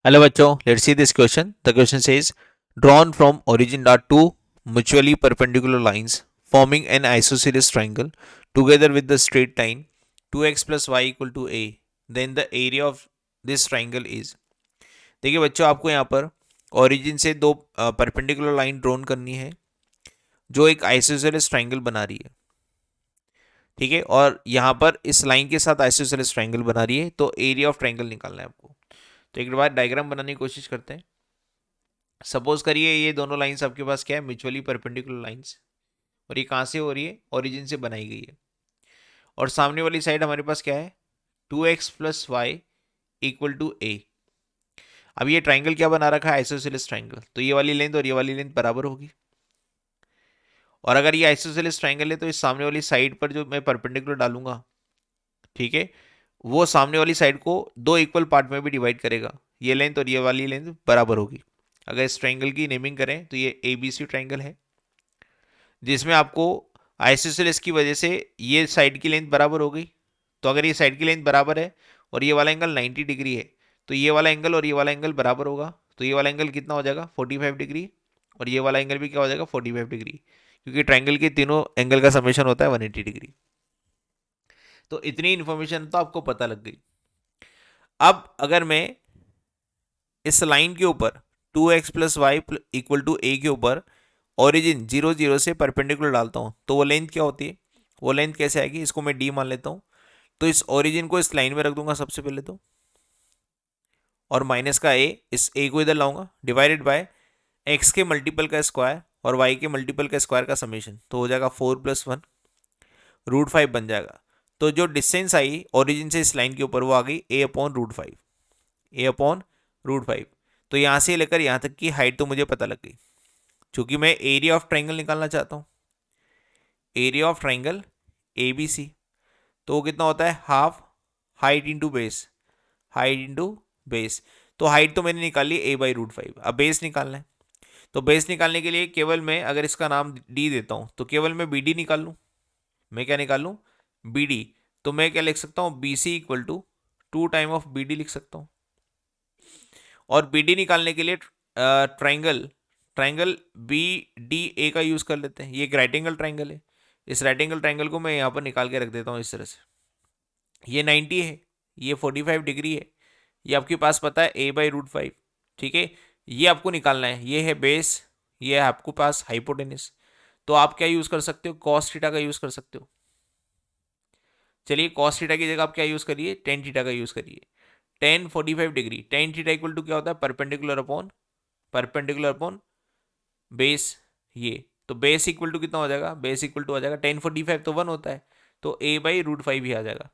Hello, bachcho. Let's see this question. The question says, drawn from origin are two mutually perpendicular lines forming an isosceles triangle together with the straight line 2x plus y equal to a. Then the area of this triangle is. देखिए बच्चों, आपको यहाँ पर origin से दो perpendicular line drawn करनी है जो एक आइसोसेलेस ट्राइंगल बना रही है। ठीक है, और यहाँ पर इस लाइन के साथ आइसोसेलेस ट्राइंगल बना रही है, तो एरिया ऑफ ट्राइंगल निकालना है आपको। तो एक बार डायग्राम बनाने की कोशिश करते हैं। सपोज करिए ये दोनों लाइंस आपके पास क्या है, म्यूचुअली परपेंडिकुलर लाइंस, और ये कहाँ से हो रही है, ओरिजिन से बनाई गई है। और सामने वाली साइड हमारे पास क्या है, 2x plus y equal to a. अब ये ट्राइंगल क्या बना रखा है, आइसोसेलेस ट्राइंगल, तो ये वाली लेंथ और ये वाली लेंथ बराबर होगी। और अगर ये आइसोसेलेस ट्राइंगल है तो इस सामने वाली साइड पर जो मैं परपेंडिकुलर डालूंगा, ठीक है, वो सामने वाली साइड को दो इक्वल पार्ट में भी डिवाइड करेगा। ये लेंथ और ये वाली लेंथ बराबर होगी। अगर इस ट्राइंगल की नेमिंग करें तो ये ए बी सी ट्राइंगल है, जिसमें आपको आइसोसेलेस की वजह से ये साइड की लेंथ बराबर हो गई। तो अगर ये साइड की लेंथ बराबर है और ये वाला एंगल 90 डिग्री है, तो ये वाला एंगल और ये वाला एंगल बराबर होगा। तो ये वाला एंगल कितना हो जाएगा, 45 डिग्री, और ये वाला एंगल भी क्या हो जाएगा, 45 डिग्री, क्योंकि ट्राइंगल के तीनों एंगल का समेशन होता है 180 डिग्री। तो इतनी इंफॉर्मेशन तो आपको पता लग गई। अब अगर मैं इस लाइन के ऊपर 2x plus y equal to a के ऊपर ओरिजिन 0 0 से परपेंडिकुलर डालता हूँ, तो वो लेंथ क्या होती है, वो लेंथ कैसे आएगी, इसको मैं डी मान लेता हूँ। तो इस ओरिजिन को इस लाइन में रख दूंगा सबसे पहले तो, और माइनस का ए, इस ए को इधर लाऊंगा, डिवाइडेड बाय एक्स के मल्टीपल का स्क्वायर और वाई के मल्टीपल का स्क्वायर का समेशन, तो हो जाएगा 4 + 1 √5 बन जाएगा। तो जो डिस्टेंस आई ओरिजिन से इस लाइन के ऊपर वो आ गई a/√5, a/√5। तो यहाँ से लेकर यहाँ तक की हाइट तो मुझे पता लग गई। चूंकि मैं एरिया ऑफ ट्राइंगल निकालना चाहता हूँ, area of triangle A B C, तो वो कितना होता है, half height into base, height into base. तो हाइट तो मैंने निकाली a/√5, अब बेस निकालना है। तो बेस निकालने के लिए केवल मैं अगर इसका नाम डी देता हूँ तो केवल मैं बी डी निकाल लूँ। मैं क्या निकाल लूँ, बी डी। तो मैं क्या लिख सकता हूँ, B C equal to 2 time of B D लिख सकता हूँ। और बी डी निकालने के लिए triangle triangle B D A का यूज़ कर लेते हैं। ये एक राइट एंगल ट्राइंगल है। इस राइट एंगल ट्राइंगल को मैं यहाँ पर निकाल के रख देता हूँ इस तरह से। ये 90 है, ये 45 डिग्री है, ये आपके पास पता है a/√5। ठीक है, ये आपको निकालना है। ये है बेस, ये है आपको पास हाइपोटेनिस। तो आप क्या यूज़ कर सकते हो, कॉस थीटा का यूज़ कर सकते हो। चलिए कॉस थीटा की जगह आप क्या यूज़ करिए, टेन थीटा का यूज़ करिए। Tan 45 degree, tan theta equal to क्या होता है, परपेंडिकुलर अपॉन बेस। ये तो बेस इक्वल टू कितना हो जाएगा, बेस इक्वल टू आ जाएगा 1045, तो 1 होता है, तो a/√5 ही आ जाएगा।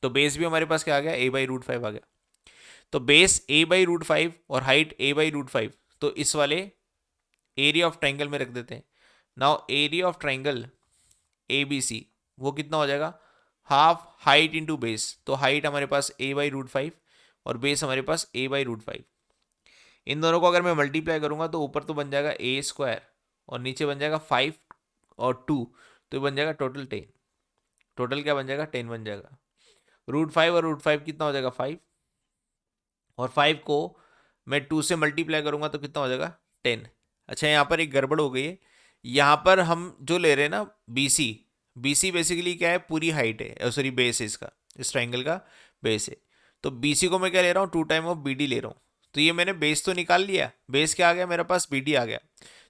तो बेस भी हमारे पास क्या आ गया, a/√5 आ गया। तो बेस a/√5 और हाइट a/√5, तो इस वाले एरिया ऑफ ट्राइंगल में रख देते हैं। Now area of triangle A B C वो कितना हो जाएगा, हाफ हाइट इंटू बेस। तो हाइट हमारे पास a/√5 और बेस हमारे पास a/√5। इन दोनों को अगर मैं मल्टीप्लाई करूंगा तो ऊपर तो बन जाएगा a² और नीचे बन जाएगा 5 और 2, तो बन जाएगा टोटल 10। टोटल क्या बन जाएगा, 10 बन जाएगा। √5 और √5 कितना हो जाएगा, 5, और 5 को मैं 2 से मल्टीप्लाई करूंगा तो कितना हो जाएगा, 10। अच्छा, यहाँ पर एक गड़बड़ हो गई है। यहाँ पर हम जो ले रहे हैं ना B C, B C basically क्या है, पूरी हाइट है, सॉरी बेस है इसका, इस ट्राइंगल का बेस है। तो बी सी को मैं क्या ले रहा हूँ, 2 टाइम ऑफ बी डी ले रहा हूँ। तो ये मैंने बेस तो निकाल लिया, बेस क्या आ गया मेरे पास, बी डी आ गया।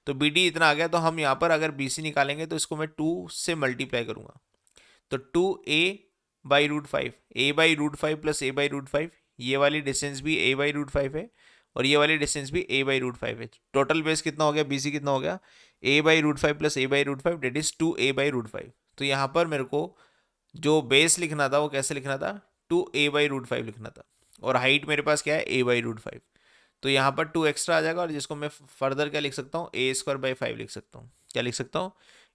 तो बी डी इतना आ गया, तो हम यहाँ पर अगर बी सी निकालेंगे तो इसको मैं 2 से मल्टीप्लाई करूँगा। तो 2a/√5, a/√5 प्लस a/√5, ये वाली डिस्टेंस भी a/√5 है और ये वाली डिस्टेंस भी a/√5 है। टोटल बेस कितना हो गया, bc कितना हो गया, a/√5 plus a/√5, date is 2a/√5। तो यहाँ पर मेरे को जो बेस लिखना था वो कैसे लिखना था, 2a/√5 लिखना था, और हाइट मेरे पास क्या है, a/√5। तो यहाँ पर 2 एक्स्ट्रा आ जाएगा, और जिसको मैं फर्दर क्या लिख सकता हूँ, a² 5 लिख सकता हूँ। क्या लिख सकता हूँ,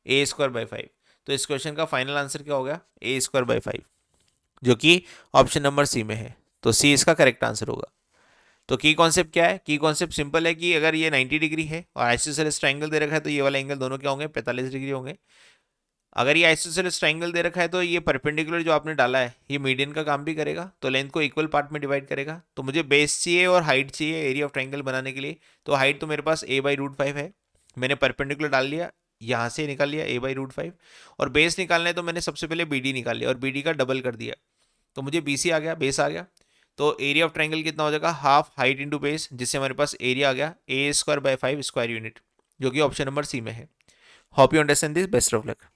a² 5। तो इस क्वेश्चन का फाइनल आंसर क्या होगा, a² 5, जो कि ऑप्शन नंबर सी में है। तो सी इसका करेक्ट आंसर होगा। तो की कॉन्सेप्ट क्या है, की कॉन्सेप्ट सिंपल है कि अगर ये 90 डिग्री है और आइसोसेलेस ट्राइंगल दे रखा है तो ये वाला एंगल दोनों क्या होंगे, 45 डिग्री होंगे। अगर ये आइसोसेलेस ट्राइंगल दे रखा है तो ये परपेंडिकुलर जो आपने डाला है ये मीडियन का काम भी करेगा, तो लेंथ को इक्वल पार्ट में डिवाइड करेगा। तो मुझे बेस चाहिए और हाइट चाहिए एरिया ऑफ ट्राइंगल बनाने के लिए। तो हाइट तो मेरे पास a/√5 है, मैंने परपेंडिकुलर डाल लिया, यहाँ से निकाल लिया a/√5। और बेस निकालना है तो मैंने सबसे पहले BD निकाल लिया और BD का डबल कर दिया, तो मुझे BC आ गया, बेस आ गया। तो एरिया ऑफ ट्राइंगल कितना हो जाएगा, हाफ हाइट इंटू बेस, जिससे हमारे पास एरिया आ गया a² / 5 स्क्वायर यूनिट, जो कि ऑप्शन नंबर सी में है। Hope you understand this, best of luck.